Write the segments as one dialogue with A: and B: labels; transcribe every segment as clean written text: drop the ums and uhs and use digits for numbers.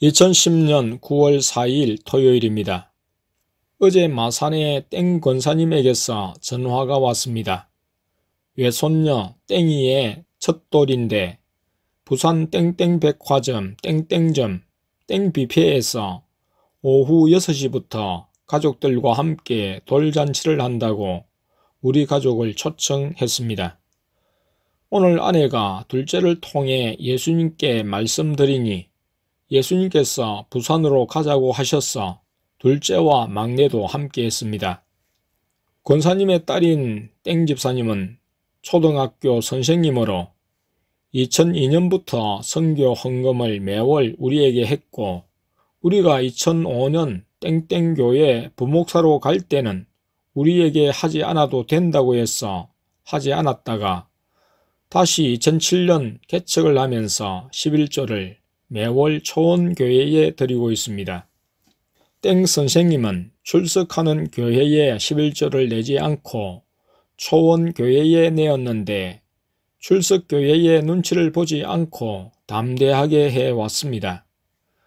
A: 2010년 9월 4일 토요일입니다. 어제 마산의 땡 권사님에게서 전화가 왔습니다. 외손녀 땡이의 첫돌인데 부산 땡땡백화점 땡땡점 땡뷔페에서 오후 6시부터 가족들과 함께 돌잔치를 한다고 우리 가족을 초청했습니다. 오늘 아내가 둘째를 통해 예수님께 말씀드리니 예수님께서 부산으로 가자고 하셔서 둘째와 막내도 함께 했습니다. 권사님의 딸인 땡집사님은 초등학교 선생님으로 2002년부터 선교 헌금을 매월 우리에게 했고, 우리가 2005년 땡땡교회 부목사로 갈 때는 우리에게 하지 않아도 된다고 해서 하지 않았다가 다시 2007년 개척을 하면서 11조를 매월 초원교회에 드리고 있습니다. 땡 선생님은 출석하는 교회에 11조를 내지 않고 초원교회에 내었는데 출석교회의 눈치를 보지 않고 담대하게 해왔습니다.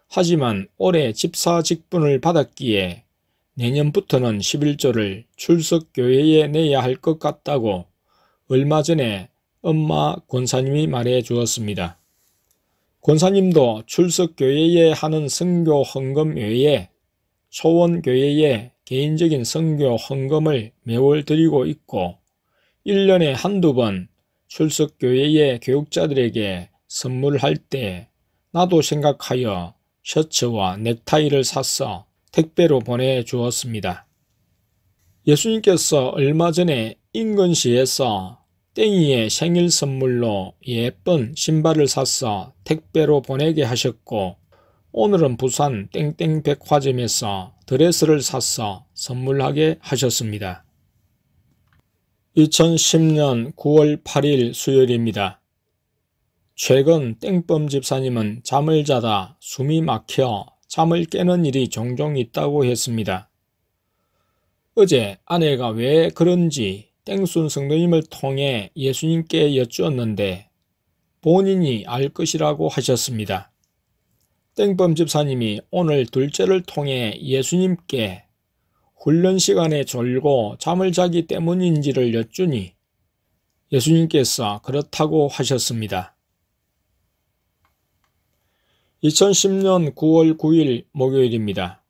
A: 하지만 올해 집사 직분을 받았기에 내년부터는 11조를 출석교회에 내야 할 것 같다고 얼마 전에 엄마 권사님이 말해 주었습니다. 권사님도 출석교회에 하는 선교 헌금 외에 초원교회에 개인적인 선교 헌금을 매월 드리고 있고 1년에 한두 번 출석교회의 교육자들에게 선물할 때 나도 생각하여 셔츠와 넥타이를 사서 택배로 보내주었습니다. 예수님께서 얼마 전에 인근시에서 땡이의 생일 선물로 예쁜 신발을 사서 택배로 보내게 하셨고, 오늘은 부산 땡땡백화점에서 드레스를 사서 선물하게 하셨습니다. 2010년 9월 8일 수요일입니다. 최근 땡범 집사님은 잠을 자다 숨이 막혀 잠을 깨는 일이 종종 있다고 했습니다. 어제 아내가 왜 그런지 땡순 성도님을 통해 예수님께 여쭈었는데 본인이 알 것이라고 하셨습니다. 땡범 집사님이 오늘 둘째를 통해 예수님께 훈련 시간에 졸고 잠을 자기 때문인지를 여쭈니 예수님께서 그렇다고 하셨습니다. 2010년 9월 9일 목요일입니다.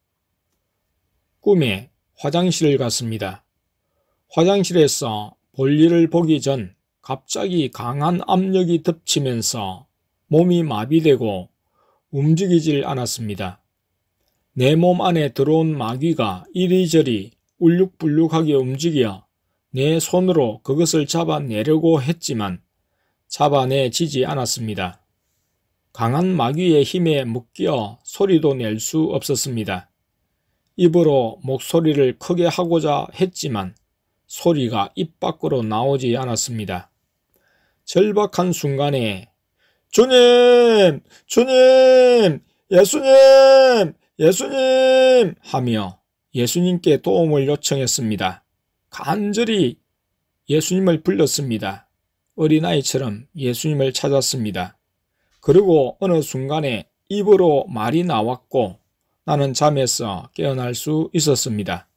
A: 꿈에 화장실을 갔습니다. 화장실에서 볼일을 보기 전 갑자기 강한 압력이 덮치면서 몸이 마비되고 움직이질 않았습니다. 내 몸 안에 들어온 마귀가 이리저리 울룩불룩하게 움직여 내 손으로 그것을 잡아내려고 했지만 잡아내지지 않았습니다. 강한 마귀의 힘에 묶여 소리도 낼 수 없었습니다. 입으로 목소리를 크게 하고자 했지만 소리가 입 밖으로 나오지 않았습니다. 절박한 순간에 주님! 주님! 예수님! 예수님! 하며 예수님께 도움을 요청했습니다. 간절히 예수님을 불렀습니다. 어린아이처럼 예수님을 찾았습니다. 그리고 어느 순간에 입으로 말이 나왔고 나는 잠에서 깨어날 수 있었습니다.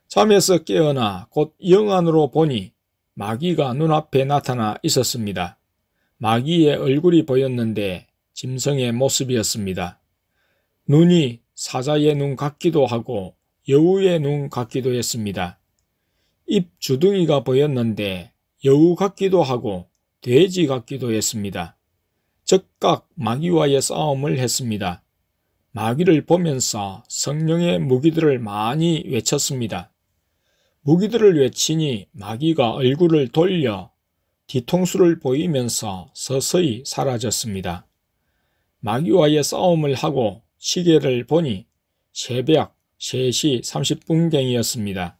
A: 잠에서 깨어나 곧 영안으로 보니 마귀가 눈앞에 나타나 있었습니다. 마귀의 얼굴이 보였는데 짐승의 모습이었습니다. 눈이 사자의 눈 같기도 하고 여우의 눈 같기도 했습니다. 입 주둥이가 보였는데 여우 같기도 하고 돼지 같기도 했습니다. 즉각 마귀와의 싸움을 했습니다. 마귀를 보면서 성령의 무기들을 많이 외쳤습니다. 무기들을 외치니 마귀가 얼굴을 돌려 뒤통수를 보이면서 서서히 사라졌습니다. 마귀와의 싸움을 하고 시계를 보니 새벽 3시 30분경이었습니다.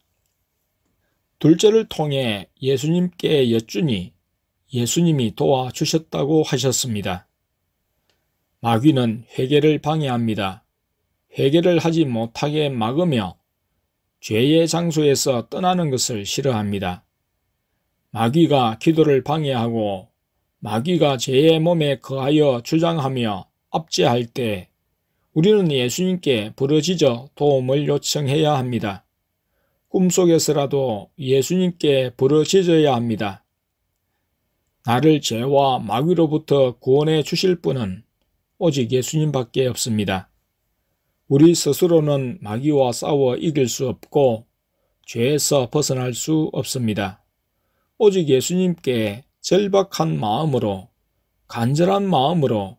A: 둘째를 통해 예수님께 여쭈니 예수님이 도와주셨다고 하셨습니다. 마귀는 회개를 방해합니다. 회개를 하지 못하게 막으며 죄의 장소에서 떠나는 것을 싫어합니다. 마귀가 기도를 방해하고 마귀가 죄의 몸에 거하여 주장하며 압제할 때 우리는 예수님께 부르짖어 도움을 요청해야 합니다. 꿈속에서라도 예수님께 부르짖어야 합니다. 나를 죄와 마귀로부터 구원해 주실 분은 오직 예수님밖에 없습니다. 우리 스스로는 마귀와 싸워 이길 수 없고 죄에서 벗어날 수 없습니다. 오직 예수님께 절박한 마음으로, 간절한 마음으로,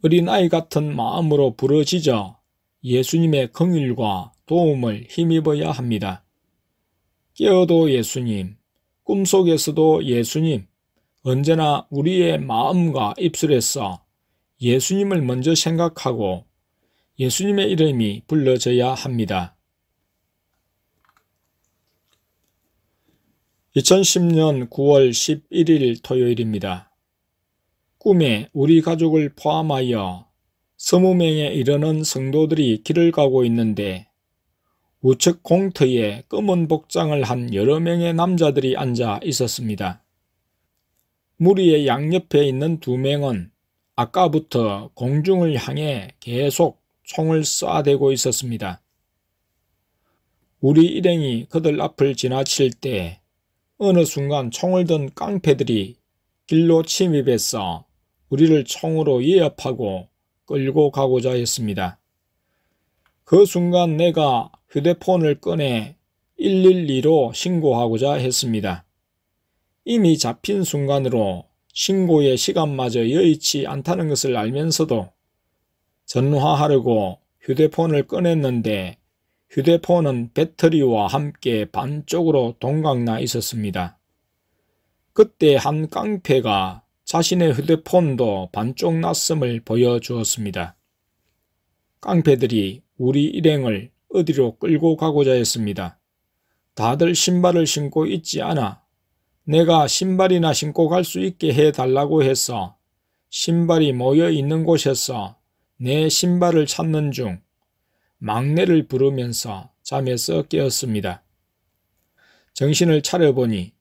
A: 어린아이 같은 마음으로 부르짖어 예수님의 긍휼과 도움을 힘입어야 합니다. 깨어도 예수님, 꿈속에서도 예수님, 언제나 우리의 마음과 입술에서 예수님을 먼저 생각하고 예수님의 이름이 불러져야 합니다. 2010년 9월 11일 토요일입니다. 꿈에 우리 가족을 포함하여 20명에 이르는 성도들이 길을 가고 있는데 우측 공터에 검은 복장을 한 여러 명의 남자들이 앉아 있었습니다. 무리의 양옆에 있는 2명은 아까부터 공중을 향해 계속 총을 쏴대고 있었습니다. 우리 일행이 그들 앞을 지나칠 때 어느 순간 총을 든 깡패들이 길로 침입해서 우리를 총으로 예협하고 끌고 가고자 했습니다. 그 순간 내가 휴대폰을 꺼내 112로 신고하고자 했습니다. 이미 잡힌 순간으로 신고의 시간마저 여의치 않다는 것을 알면서도 전화하려고 휴대폰을 꺼냈는데 휴대폰은 배터리와 함께 반쪽으로 동강나 있었습니다. 그때 한 깡패가 자신의 휴대폰도 반쪽 났음을 보여주었습니다. 깡패들이 우리 일행을 어디로 끌고 가고자 했습니다. 다들 신발을 신고 있지 않아 내가 신발이나 신고 갈 수 있게 해달라고 해서 신발이 모여 있는 곳에서 내 신발을 찾는 중 막내를 부르면서 잠에서 깨었습니다. 정신을 차려보니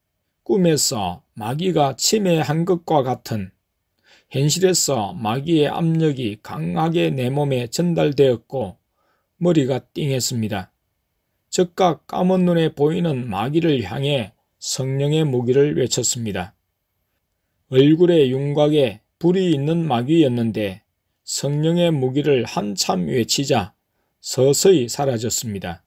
A: 꿈에서 마귀가 침해한 것과 같은 현실에서 마귀의 압력이 강하게 내 몸에 전달되었고 머리가 띵했습니다. 즉각 까만 눈에 보이는 마귀를 향해 성령의 무기를 외쳤습니다. 얼굴의 윤곽에 불이 있는 마귀였는데 성령의 무기를 한참 외치자 서서히 사라졌습니다.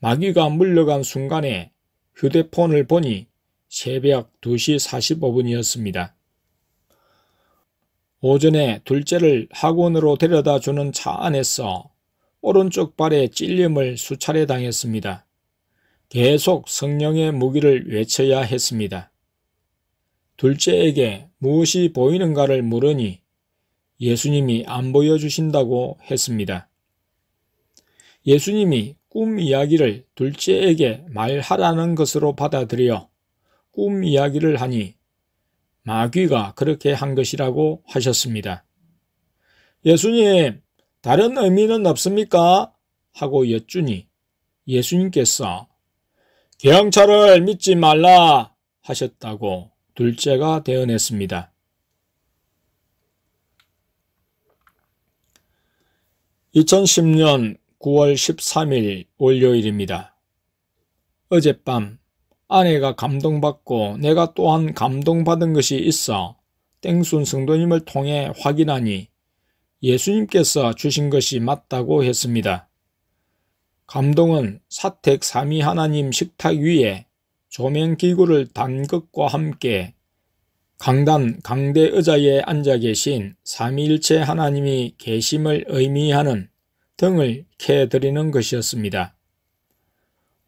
A: 마귀가 물러간 순간에 휴대폰을 보니 새벽 2시 45분이었습니다. 오전에 둘째를 학원으로 데려다 주는 차 안에서 오른쪽 발에 찔림을 수차례 당했습니다. 계속 성령의 무기를 외쳐야 했습니다. 둘째에게 무엇이 보이는가를 물으니 예수님이 안 보여주신다고 했습니다. 예수님이 꿈 이야기를 둘째에게 말하라는 것으로 받아들여 꿈 이야기를 하니 마귀가 그렇게 한 것이라고 하셨습니다. 예수님, 다른 의미는 없습니까? 하고 여쭈니 예수님께서 경찰을 믿지 말라 하셨다고 둘째가 대언했습니다. 2010년 9월 13일 월요일입니다. 어젯밤 아내가 감동받고 내가 또한 감동받은 것이 있어 땡순 성도님을 통해 확인하니 예수님께서 주신 것이 맞다고 했습니다. 감동은 사택 삼위 하나님 식탁 위에 조명기구를 단 것과 함께 강단 강대 의자에 앉아 계신 삼위일체 하나님이 계심을 의미하는 등을 켜드리는 것이었습니다.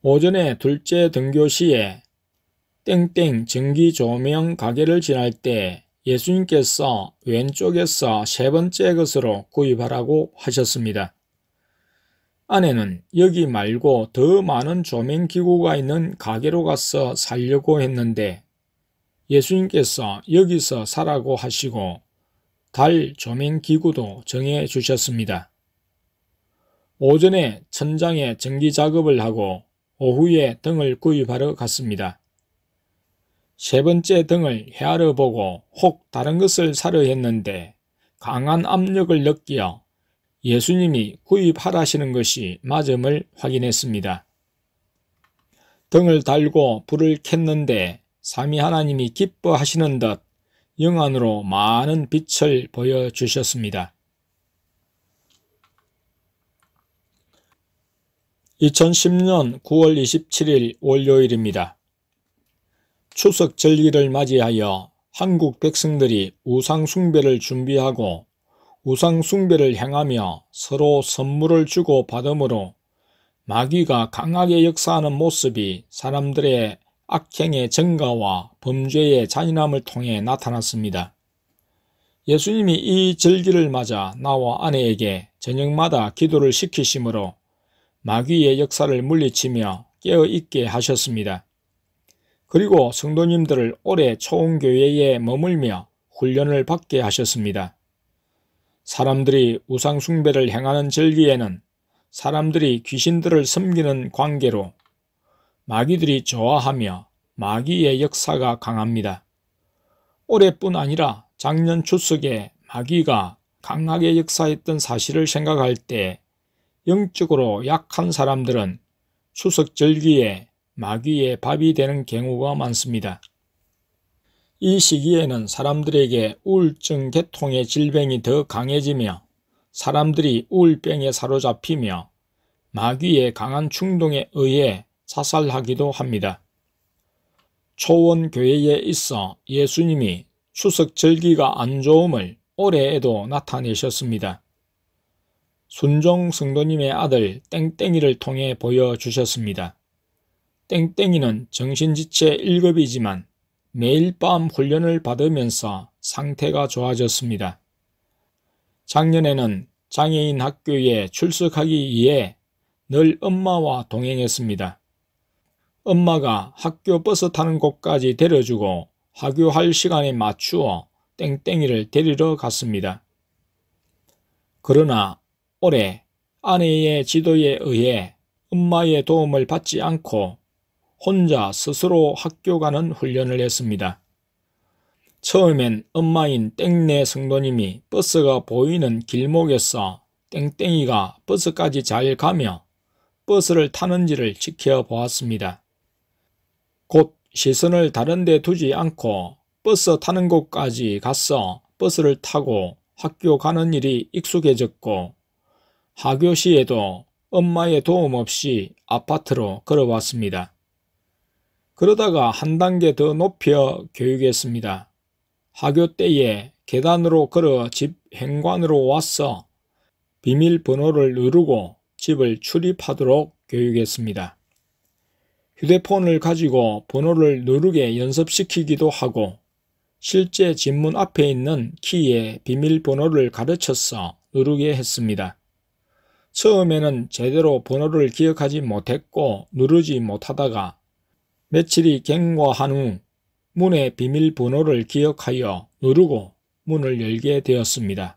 A: 오전에 둘째 등교 시에 땡땡 전기조명 가게를 지날 때 예수님께서 왼쪽에서 세 번째 것으로 구입하라고 하셨습니다. 아내는 여기 말고 더 많은 조명기구가 있는 가게로 가서 살려고 했는데 예수님께서 여기서 사라고 하시고 달 조명기구도 정해 주셨습니다. 오전에 천장에 전기작업을 하고 오후에 등을 구입하러 갔습니다. 세 번째 등을 헤아려 보고 혹 다른 것을 사려 했는데 강한 압력을 느끼어 예수님이 구입하라시는 것이 맞음을 확인했습니다. 등을 달고 불을 켰는데 삼위 하나님이 기뻐하시는 듯 영안으로 많은 빛을 보여주셨습니다. 2010년 9월 27일 월요일입니다. 추석 절기를 맞이하여 한국 백성들이 우상 숭배를 준비하고 우상 숭배를 행하며 서로 선물을 주고 받음으로 마귀가 강하게 역사하는 모습이 사람들의 악행의 증가와 범죄의 잔인함을 통해 나타났습니다. 예수님이 이 절기를 맞아 나와 아내에게 저녁마다 기도를 시키심으로 마귀의 역사를 물리치며 깨어있게 하셨습니다. 그리고 성도님들을 오래 초원교회에 머물며 훈련을 받게 하셨습니다. 사람들이 우상 숭배를 행하는 절기에는 사람들이 귀신들을 섬기는 관계로 마귀들이 좋아하며 마귀의 역사가 강합니다. 올해뿐 아니라 작년 추석에 마귀가 강하게 역사했던 사실을 생각할 때 영적으로 약한 사람들은 추석 절기에 마귀의 밥이 되는 경우가 많습니다. 이 시기에는 사람들에게 우울증 계통의 질병이 더 강해지며 사람들이 우울병에 사로잡히며 마귀의 강한 충동에 의해 자살하기도 합니다. 초원교회에 있어 예수님이 추석 절기가 안 좋음을 올해에도 나타내셨습니다. 순종 성도님의 아들 땡땡이를 통해 보여주셨습니다. 땡땡이는 정신지체 1급이지만 매일 밤 훈련을 받으면서 상태가 좋아졌습니다. 작년에는 장애인 학교에 출석하기 위해 늘 엄마와 동행했습니다. 엄마가 학교 버스 타는 곳까지 데려주고 하교할 시간에 맞추어 땡땡이를 데리러 갔습니다. 그러나 올해 아내의 지도에 의해 엄마의 도움을 받지 않고 혼자 스스로 학교 가는 훈련을 했습니다. 처음엔 엄마인 땡네 성도님이 버스가 보이는 길목에서 땡땡이가 버스까지 잘 가며 버스를 타는지를 지켜보았습니다. 곧 시선을 다른 데 두지 않고 버스 타는 곳까지 가서 버스를 타고 학교 가는 일이 익숙해졌고 하교 시에도 엄마의 도움 없이 아파트로 걸어왔습니다. 그러다가 한 단계 더 높여 교육했습니다. 하교 때에 계단으로 걸어 집 현관으로 와서 비밀번호를 누르고 집을 출입하도록 교육했습니다. 휴대폰을 가지고 번호를 누르게 연습시키기도 하고 실제 집 문 앞에 있는 키에 비밀번호를 가르쳐서 누르게 했습니다. 처음에는 제대로 번호를 기억하지 못했고 누르지 못하다가 며칠이 경과한 후 문의 비밀번호를 기억하여 누르고 문을 열게 되었습니다.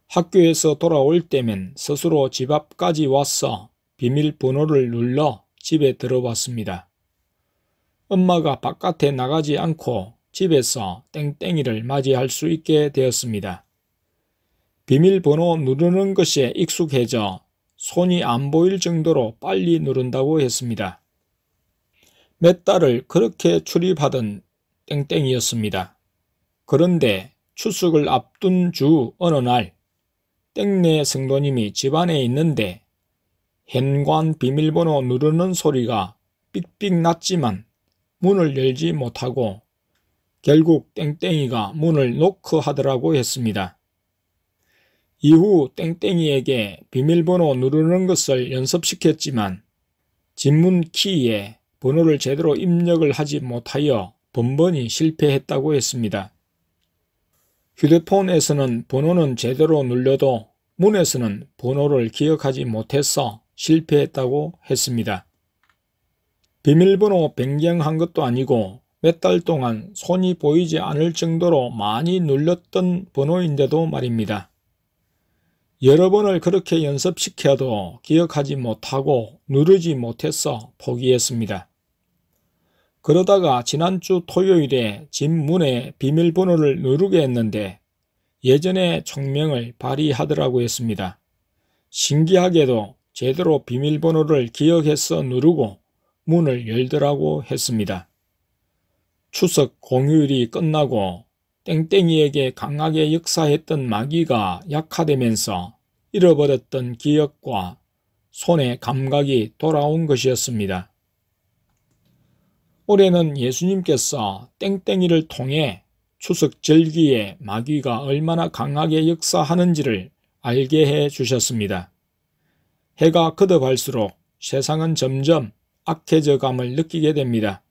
A: 학교에서 돌아올 때면 스스로 집 앞까지 와서 비밀번호를 눌러 집에 들어왔습니다. 엄마가 바깥에 나가지 않고 집에서 땡땡이를 맞이할 수 있게 되었습니다. 비밀번호 누르는 것에 익숙해져 손이 안 보일 정도로 빨리 누른다고 했습니다. 몇 달을 그렇게 출입하던 땡땡이였습니다. 그런데 추석을 앞둔 주 어느 날 땡네 성도님이 집안에 있는데 현관 비밀번호 누르는 소리가 삑삑 났지만 문을 열지 못하고 결국 땡땡이가 문을 노크하더라고 했습니다. 이후 땡땡이에게 비밀번호 누르는 것을 연습시켰지만 집문 키에 번호를 제대로 입력을 하지 못하여 번번이 실패했다고 했습니다. 휴대폰에서는 번호는 제대로 눌려도 문에서는 번호를 기억하지 못해서 실패했다고 했습니다. 비밀번호 변경한 것도 아니고 몇 달 동안 손이 보이지 않을 정도로 많이 눌렸던 번호인데도 말입니다. 여러 번을 그렇게 연습시켜도 기억하지 못하고 누르지 못해서 포기했습니다. 그러다가 지난주 토요일에 집 문에 비밀번호를 누르게 했는데 예전의 총명을 발휘하더라고 했습니다. 신기하게도 제대로 비밀번호를 기억해서 누르고 문을 열더라고 했습니다. 추석 공휴일이 끝나고 땡땡이에게 강하게 역사했던 마귀가 약화되면서 잃어버렸던 기억과 손의 감각이 돌아온 것이었습니다. 올해는 예수님께서 땡땡이를 통해 추석 절기에 마귀가 얼마나 강하게 역사하는지를 알게 해 주셨습니다. 해가 거듭할수록 세상은 점점 악해져 감을 느끼게 됩니다.